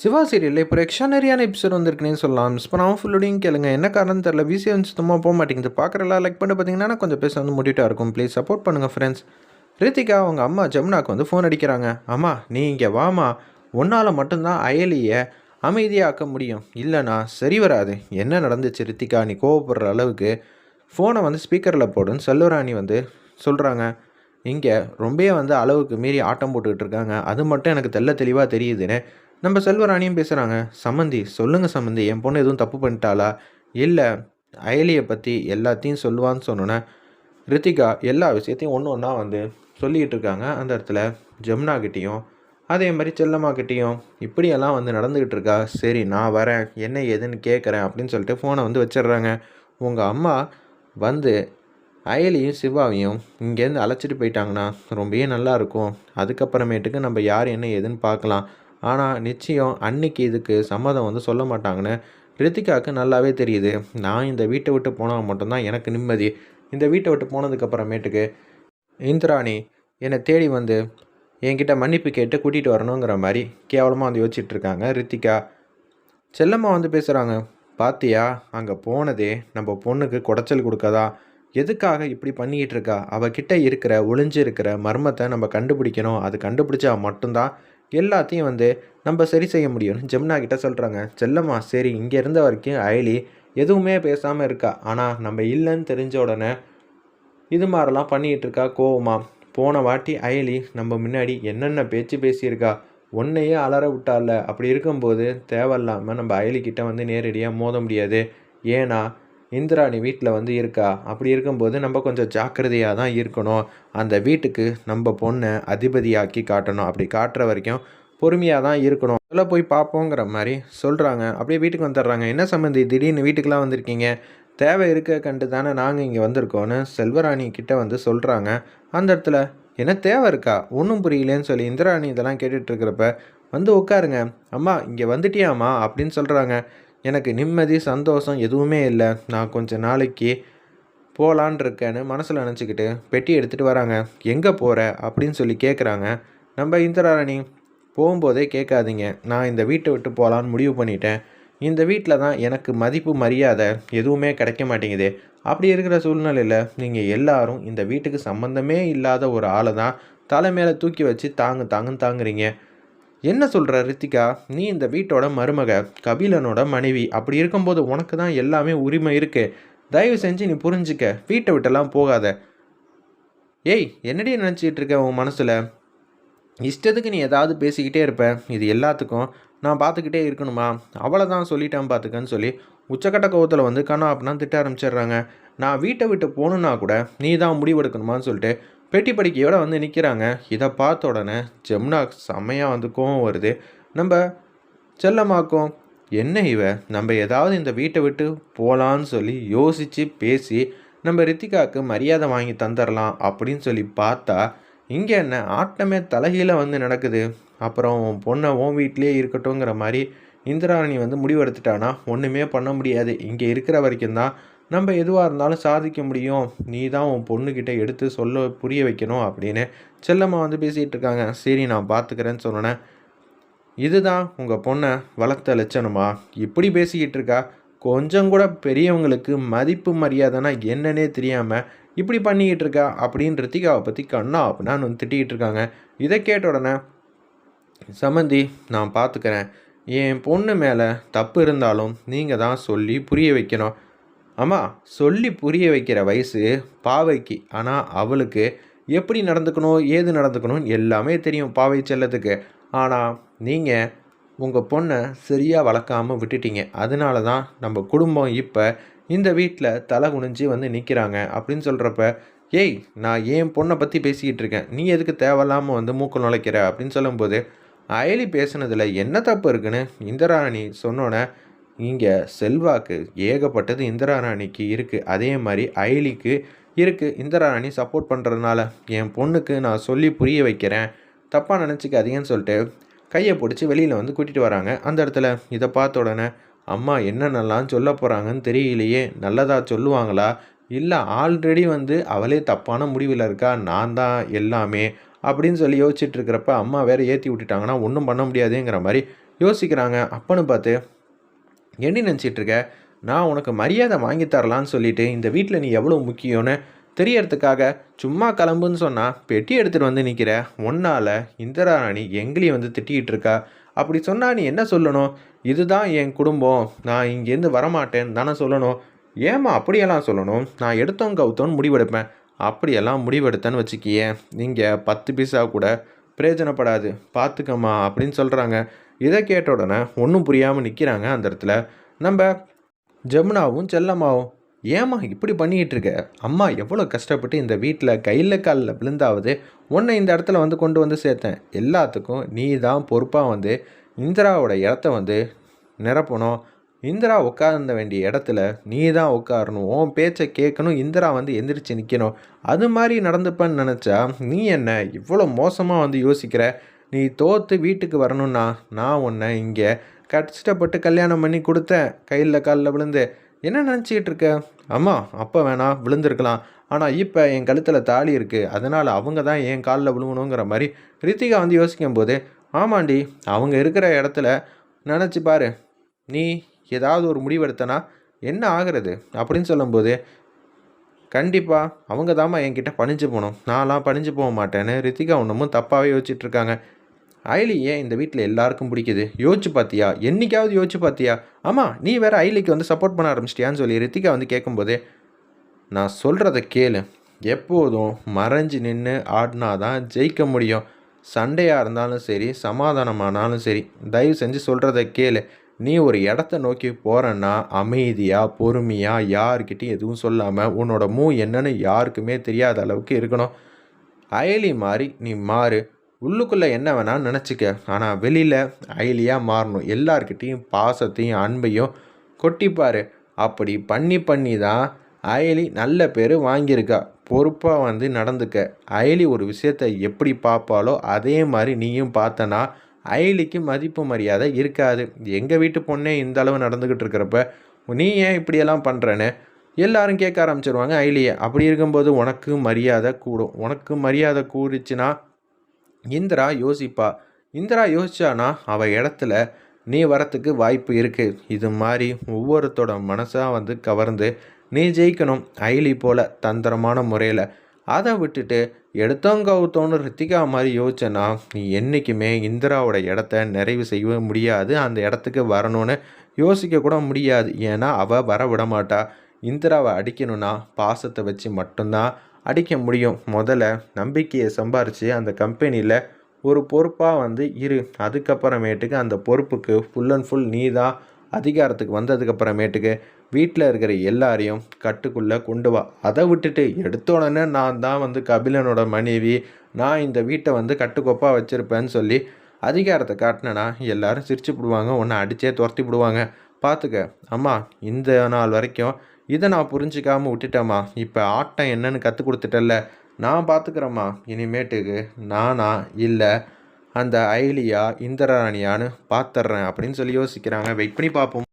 சிவா சீரியல்ல இப்போ எக்ஸ்ட்ரானரியான எபிசோட் வந்திருக்குன்னே சொல்லலாம். மிஸ் பண்ணாம ஃபுல்லோடையும் கேளுங்க. என்ன காரணம்னு தெரியல. விசி வந்து சுத்தமாக போக மாட்டேங்குது. பார்க்குறலாம் லைக் பண்ணிட்டு பார்த்தீங்கன்னா கொஞ்சம் பேச வந்து முடிட்டாக இருக்கும். ப்ளீஸ் சப்போர்ட் பண்ணுங்கள் ஃப்ரெண்ட்ஸ். ரித்திகா அவங்க அம்மா ஜமுனாக்கு வந்து ஃபோன் அடிக்கிறாங்க. அம்மா நீ இங்கே வாமா, உன்னால் மட்டும்தான் அயலியை அமைதியாக்க முடியும், இல்லைனா சரி வராது. என்ன நடந்துச்சு ரித்திகா, நீ கோவப்படுற அளவுக்கு ஃபோனை வந்து ஸ்பீக்கரில் போடுன்னு செல்வராணி வந்து சொல்கிறாங்க. இங்கே ரொம்பவே வந்து அளவுக்கு மீறி ஆட்டம் போட்டுக்கிட்டு இருக்காங்க. அது மட்டும் எனக்கு தெளிவாக தெரியுதுன்னு நம்ம செல்வராணியும் பேசுகிறாங்க. சம்மந்தி சொல்லுங்கள் சம்மந்தி, என் பொண்ணு எதுவும் தப்பு பண்ணிட்டாளா? இல்லை அயலியை பற்றி எல்லாத்தையும் சொல்லுவான்னு சொன்னோன்னே ரித்திகா எல்லா விஷயத்தையும் ஒன்று ஒன்றா வந்து சொல்லிகிட்டு இருக்காங்க. அந்த இடத்துல ஜமுனாக்கிட்டேயும் அதே மாதிரி செல்லம்மாக்கிட்டேயும் இப்படியெல்லாம் வந்து நடந்துக்கிட்டு இருக்கா. சரி நான் வரேன், என்ன ஏதுன்னு கேட்குறேன் அப்படின்னு சொல்லிட்டு ஃபோனை வந்து வச்சிடுறாங்க. உங்கள் அம்மா வந்து அயலியும் சிவாவையும் இங்கேருந்து அழைச்சிட்டு போயிட்டாங்கன்னா ரொம்பவே நல்லாயிருக்கும். அதுக்கப்புறமேட்டுக்கு நம்ம யார் என்ன ஏதுன்னு பார்க்கலாம். ஆனால் நிச்சயம் அன்னைக்கு இதுக்கு சம்மதம் வந்து சொல்ல மாட்டாங்கன்னு ரித்திகாவுக்கு நல்லாவே தெரியுது. நான் இந்த வீட்டை விட்டு போனால் மட்டும்தான் எனக்கு நிம்மதி. இந்த வீட்டை விட்டு போனதுக்கப்புறமேட்டுக்கு இந்திராணி என்னை தேடி வந்து என்கிட்ட மன்னிப்பு கேட்டு கூட்டிகிட்டு வரணுங்கிற மாதிரி கேவலமாக வந்து யோசிச்சுட்ருக்காங்க ரித்திகா. செல்லம்மா வந்து பேசுகிறாங்க. பாத்தியா, அங்கே போனதே நம்ம பொண்ணுக்கு குடைச்சல் கொடுக்கதா? எதுக்காக இப்படி பண்ணிக்கிட்டு இருக்கா? அவகிட்ட இருக்கிற ஒளிஞ்சு இருக்கிற மர்மத்தை நம்ம கண்டுபிடிக்கணும். அது கண்டுபிடிச்சா மட்டும்தான் எல்லாத்தையும் வந்து நம்ம சரி செய்ய முடியும்னு ஜமுனா கிட்ட சொல்கிறாங்க. செல்லம்மா சரி, இங்கே இருந்த வரைக்கும் அயலி எதுவுமே பேசாமல் இருக்கா. ஆனால் நம்ம இல்லைன்னு தெரிஞ்ச உடனே இது மாதிரிலாம் பண்ணிக்கிட்டு இருக்கா கோவமா. போன வாட்டி அயலி நம்ம முன்னாடி என்னென்ன பேச்சு பேசியிருக்கா, ஒன்றையே அலற விட்டால. அப்படி இருக்கும்போது தேவையில்லாமல் நம்ம அயலிக்கிட்ட வந்து நேரடியாக மோத முடியாது. ஏன்னா இந்திராணி வீட்டில் வந்து இருக்கா. அப்படி இருக்கும்போது நம்ம கொஞ்சம் ஜாக்கிரதையாக தான் இருக்கணும். அந்த வீட்டுக்கு நம்ம பொண்ணை அதிபதியாக்கி காட்டணும். அப்படி காட்டுற வரைக்கும் பொறுமையாக தான் இருக்கணும். அதில் போய் பார்ப்போங்கிற மாதிரி சொல்கிறாங்க. அப்படியே வீட்டுக்கு வந்துடுறாங்க. என்ன சம்மந்தி திடீர்னு வீட்டுக்கெலாம் வந்திருக்கீங்க? தேவை இருக்க கண்டு தானே நாங்கள் இங்கே வந்திருக்கோன்னு செல்வராணி கிட்ட வந்து சொல்கிறாங்க. அந்த இடத்துல என்ன தேவை இருக்கா, ஒன்றும் புரியலேன்னு சொல்லி இந்திராணி இதெல்லாம் கேட்டுட்ருக்கிறப்ப வந்து உட்காருங்க. அம்மா இங்கே வந்துட்டியாம்மா அப்படின்னு சொல்கிறாங்க. எனக்கு நிம்மதி சந்தோஷம் எதுவுமே இல்லை. நான் கொஞ்சம் நாளைக்கு போகலான் இருக்கேன்னு மனசில் நினச்சிக்கிட்டு பெட்டி எடுத்துகிட்டு வராங்க. எங்கே போகிற அப்படின்னு சொல்லி கேட்குறாங்க. நம்ம இந்திராணி போகும்போதே கேட்காதீங்க, நான் இந்த வீட்டை விட்டு போகலான்னு முடிவு பண்ணிட்டேன். இந்த வீட்டில் தான் எனக்கு மதிப்பு மரியாதை எதுவுமே கிடைக்க மாட்டேங்குது. அப்படி இருக்கிற சூழ்நிலையில் நீங்கள் எல்லாரும் இந்த வீட்டுக்கு சம்மந்தமே இல்லாத ஒரு ஆளை தான் தலை மேலே தூக்கி வச்சு தாங்குன்னு தாங்குறீங்க. என்ன சொல்கிற ரித்திகா, நீ இந்த வீட்டோட மருமக, கபிலனோட மனைவி. அப்படி இருக்கும்போது உனக்கு தான் எல்லாமே உரிமை இருக்குது. தயவு செஞ்சு நீ புரிஞ்சுக்க, வீட்டை விட்டெல்லாம் போகாத. ஏய் என்னடி நினச்சிக்கிட்டு இருக்க உன் மனசில்? இஷ்டத்துக்கு நீ ஏதாவது பேசிக்கிட்டே இருப்ப. இது எல்லாத்துக்கும் நான் பார்த்துக்கிட்டே இருக்கணுமா? அவ்வளோதான் சொல்லிட்டேன் பார்த்துக்கன்னு சொல்லி உச்சக்கட்ட கோவத்தில் வந்து கண்ணா அப்படின்னா திட்ட ஆரம்பிச்சிடுறாங்க. நான் வீட்டை விட்டு போகணுன்னா கூட நீ தான் முடிவெடுக்கணுமான்னு சொல்லிட்டு பெட்டி படிக்கையோடு வந்து நிற்கிறாங்க. இதை பார்த்த உடனே ஜமுனா செம்மையாக வந்து கோவம் வருது. நம்ம செல்லமாக்கும் என்ன இவ, நம்ம ஏதாவது இந்த வீட்டை விட்டு போகலான்னு சொல்லி யோசித்து பேசி நம்ம ரித்திகாவுக்கு மரியாதை வாங்கி தந்துடலாம் அப்படின்னு சொல்லி பார்த்தா இங்கே என்ன ஆட்டமே தலைகீழ வந்து நடக்குது. அப்புறம் உன் பொண்ணை உன் வீட்டிலே இருக்கட்டும்ங்கிற மாதிரி இந்திராணி வந்து முடிவெடுத்துட்டானா ஒன்றுமே பண்ண முடியாது. இங்கே இருக்கிற வரைக்கும் தான் நம்ம எதுவாக இருந்தாலும் சாதிக்க முடியும். நீ தான் உன் பொண்ணுக்கிட்ட எடுத்து சொல்ல புரிய வைக்கணும் அப்படின்னு செல்லம்மா வந்து பேசிகிட்டு இருக்காங்க. சரி நான் பார்த்துக்கிறேன்னு சொன்னேன். இதுதான் உங்கள் பொண்ணை வளர்த்த லட்சணமா? இப்படி பேசிக்கிட்டு இருக்கா. கொஞ்சம் கூட பெரியவங்களுக்கு மதிப்பு மரியாதைனா என்னன்னே தெரியாமல் இப்படி பண்ணிக்கிட்டு இருக்கா அப்படின்னு ரித்திகாவை பற்றி கண்ணா அப்படின்னு வந்து திட்டிக்கிட்டு இருக்காங்க. இதை கேட்ட உடனே சம்மந்தி நான் பார்த்துக்கிறேன். என் பொண்ணு மேலே தப்பு இருந்தாலும் நீங்கள் தான் சொல்லி புரிய வைக்கணும். அம்மா சொல்லி புரிய வைக்கிற வயசு பாவைக்கு. ஆனால் அவளுக்கு எப்படி நடந்துக்கணும் ஏது நடந்துக்கணும் எல்லாமே தெரியும் பாவை செல்லத்துக்கு. ஆனால் நீங்கள் உங்கள் பொண்ணை சரியாக வளர்க்காமல் விட்டுட்டீங்க. அதனால தான் நம்ம குடும்பம் இப்போ இந்த வீட்டில் தலை குனிஞ்சு வந்து நிற்கிறாங்க அப்படின்னு சொல்கிறப்ப, ஏய் நான் என் பொண்ணை பற்றி பேசிக்கிட்டு இருக்கேன், நீ எதுக்கு தேவையில்லாமல் வந்து மூக்கு நுழைக்கிற அப்படின்னு சொல்லும்போது அயலி பேசுனதில் என்ன தப்பு இருக்குன்னு இந்திராணி சொன்னோன்னே இங்கே செல்வாக்கு ஏகப்பட்டது இந்திராராணிக்கு இருக்குது. அதே மாதிரி அயலிக்கு இருக்குது. இந்திராராணி சப்போர்ட் பண்ணுறதுனால என் பொண்ணுக்கு நான் சொல்லி புரிய வைக்கிறேன், தப்பாக நினச்சிக்காதீங்கன்னு சொல்லிட்டு கையை பிடிச்சி வெளியில் வந்து கூட்டிகிட்டு வராங்க. அந்த இடத்துல இதை பார்த்த உடனே அம்மா என்னென்னலாம் சொல்ல போகிறாங்கன்னு தெரியலையே, நல்லதாக சொல்லுவாங்களா இல்லை ஆல்ரெடி வந்து அவளே தப்பான முடிவில் இருக்கா, நான் தான் எல்லாமே அப்படின்னு சொல்லி யோசிச்சுட்டு இருக்கிறப்ப அம்மா வேறு ஏற்றி விட்டுட்டாங்கன்னா ஒன்றும் பண்ண முடியாதுங்கிற மாதிரி யோசிக்கிறாங்க. அப்பன்னு பார்த்து, "என்ன நினச்சிட்டு இருக்க? நான் உனக்கு மரியாதை வாங்கி தரலான்னு சொல்லிட்டு இந்த வீட்டில் நீ எவ்வளோ முக்கியம்னு தெரியறதுக்காக சும்மா கிளம்புன்னு சொன்னால் பெட்டி எடுத்துகிட்டு வந்து நிற்கிற. உன்னால் இந்திரா ராணி எங்களையும் வந்து திட்டிகிட்டு இருக்கா. அப்படி சொன்னால் நீ என்ன சொல்லணும்? இதுதான் என் குடும்பம், நான் இங்கேருந்து வரமாட்டேன்னு தானே சொல்லணும். ஏம்மா அப்படியெல்லாம் சொல்லணும்? நான் எடுத்தோம் கவுத்தோன்னு முடிவெடுப்பேன். அப்படியெல்லாம் முடிவெடுத்தேன்னு வச்சுக்கியே, நீங்கள் 10 பைசா கூட பிரயோஜனப்படாது. பார்த்துக்கம்மா அப்படின்னு சொல்கிறாங்க. இதை கேட்ட உடனே ஒன்றும் புரியாமல் நிற்கிறாங்க அந்த இடத்துல நம்ம ஜமுனாவும் செல்லம்மாவும். ஏம்மா இப்படி பண்ணிக்கிட்டு இருக்க? அம்மா எவ்வளோ கஷ்டப்பட்டு இந்த வீட்டில் கையில் காலில் விழுந்தாவது உன்னை இந்த இடத்துல வந்து கொண்டு வந்து சேர்த்தேன். எல்லாத்துக்கும் நீ தான் பொறுப்பாக வந்து இந்திராவோட இடத்த வந்து நிரப்பணும். இந்திரா உட்கார்ந்த வேண்டிய இடத்துல நீ தான் உட்காரணும். உன் பேச்சை கேட்கணும். இந்திரா வந்து எந்திரிச்சு நிற்கணும். அது மாதிரி நடந்துப்பேன்னு நினச்சா நீ என்ன இவ்வளோ மோசமாக வந்து யோசிக்கிற? நீ தோற்று வீட்டுக்கு வரணும்னா நான் உன்னை இங்கே கஷ்டப்பட்டு கல்யாணம் பண்ணி கொடுத்தேன். கையில் காலில் விழுந்து என்ன நினச்சிக்கிட்டு இருக்க? அம்மா அப்போ வேணா விழுந்திருக்கலாம். ஆனால் இப்போ என் கழுத்தில் தாலி இருக்குது. அதனால் அவங்க தான் என் காலில் விழுவணுங்கிற மாதிரி ரித்திகா வந்து யோசிக்கும்போது, ஆமாண்டி அவங்க இருக்கிற இடத்துல நினச்சி பாரு. நீ ஏதாவது ஒரு முடிவெடுத்தனா என்ன ஆகிறது அப்படின்னு சொல்லும்போது, கண்டிப்பாக அவங்க தாம்மா என்கிட்ட பணிஞ்சு போகணும். நான்லாம் பணிஞ்சு போக மாட்டேன்னு ரித்திகா ஒன்றுமும் தப்பாகவே யோசிச்சுட்ருக்காங்க. ஐலி ஏன் இந்த வீட்டில் எல்லாருக்கும் பிடிக்குது? யோசிச்சு பார்த்தியா? என்னைக்காவது யோசிச்சு பார்த்தியா? ஆமாம் நீ வேற ஐலிக்கு வந்து சப்போர்ட் பண்ண ஆரம்பிச்சிட்டியான்னு சொல்லி ரித்திகா வந்து கேட்கும்போதே, நான் சொல்கிறத கேளு. எப்போதும் மறைஞ்சு நின்று ஆடினா தான் ஜெயிக்க முடியும். சண்டையாக இருந்தாலும் சரி, சமாதானமானாலும் சரி, தயவு செஞ்சு சொல்கிறத கேளு. நீ ஒரு இடத்த நோக்கி போகிறன்னா அமைதியாக பொறுமையாக யாருக்கிட்டையும் எதுவும் சொல்லாமல் உன்னோட என்னன்னு யாருக்குமே தெரியாத அளவுக்கு இருக்கணும். அயலி மாதிரி நீ மாறு. உள்ளுக்குள்ளே என்ன வேணான்னு நினச்சிக்க, ஆனால் வெளியில் அயலியாக மாறணும். எல்லார்கிட்டேயும் பாசத்தையும் அன்பையும் கொட்டிப்பார். அப்படி பண்ணி பண்ணி தான் அயலி நல்ல பேர் வாங்கியிருக்கா. பொறுப்பாக வந்து நடந்துக்க. அயலி ஒரு விஷயத்தை எப்படி பார்ப்பாலோ அதே மாதிரி நீயும் பார்த்தனா அயலிக்கு மதிப்பு மரியாதை இருக்காது. எங்கள் வீட்டு பொண்ணே இந்த அளவு நடந்துக்கிட்டு இருக்கிறப்ப நீ ஏன் இப்படியெல்லாம் பண்ணுறேன்னு எல்லாரும் கேட்க ஆரம்பிச்சிருவாங்க அயலியை. அப்படி இருக்கும்போது உனக்கு மரியாதை கூடும். உனக்கு மரியாதை கூடிச்சுன்னா இந்திரா யோசிப்பா. இந்திரா யோசிச்சானா அவள் இடத்துல நீ வரத்துக்கு வாய்ப்பு இருக்குது. இது மாதிரி ஒவ்வொருத்தோட மனசாக வந்து கவர்ந்து நீ ஜெயிக்கணும். அயலி போல் தந்திரமான முறையில். அதை விட்டுட்டு எடுத்தோங்கவுத்தோன்னு ரித்திகா மாதிரி யோசிச்சனா நீ என்றைக்குமே இந்திராவோட இடத்த நிறைவு செய்ய முடியாது. அந்த இடத்துக்கு வரணும்னு யோசிக்க கூட முடியாது. ஏன்னா அவள் வர விட மாட்டா. இந்திராவை அடிக்கணும்னா பாசத்தை வச்சு மட்டும்தான் அடிக்க முடியும். முதல்ல நம்பிக்கையை சம்பாரித்து அந்த கம்பெனியில் ஒரு பொறுப்பாக வந்து இரு. அதுக்கப்புறமேட்டுக்கு அந்த பொறுப்புக்கு ஃபுல் அண்ட் ஃபுல் நீ தான் அதிகாரத்துக்கு வந்ததுக்கப்புறமேட்டுக்கு வீட்டில் இருக்கிற எல்லாரையும் கட்டுக்குள்ளே கொண்டு வா. அதை விட்டுட்டு எடுத்த உடனே நான் தான் வந்து கபிலனோட மனைவி, நான் இந்த வீட்டை வந்து கட்டுக்கோப்பாக வச்சுருப்பேன்னு சொல்லி அதிகாரத்தை காட்டினேன்னா எல்லாரும் சிரிச்சு விடுவாங்க. உன்னை அடித்தே துரத்தி விடுவாங்க. பார்த்துக்க. அம்மா இந்த நாள் வரைக்கும் இதை நான் புரிஞ்சிக்காமல் விட்டுட்டேம்மா. இப்போ ஆட்டம் என்னன்னு கற்றுக் கொடுத்துட்டல்ல, நான் பார்த்துக்கிறேம்மா. இனிமேட்டுக்கு நானா இல்லை அந்த ஐலியா இந்திராணியான்னு பார்த்துட்றேன் அப்படின்னு சொல்லி யோசிக்கிறாங்க. வெயிட் பண்ணி பார்ப்போம்.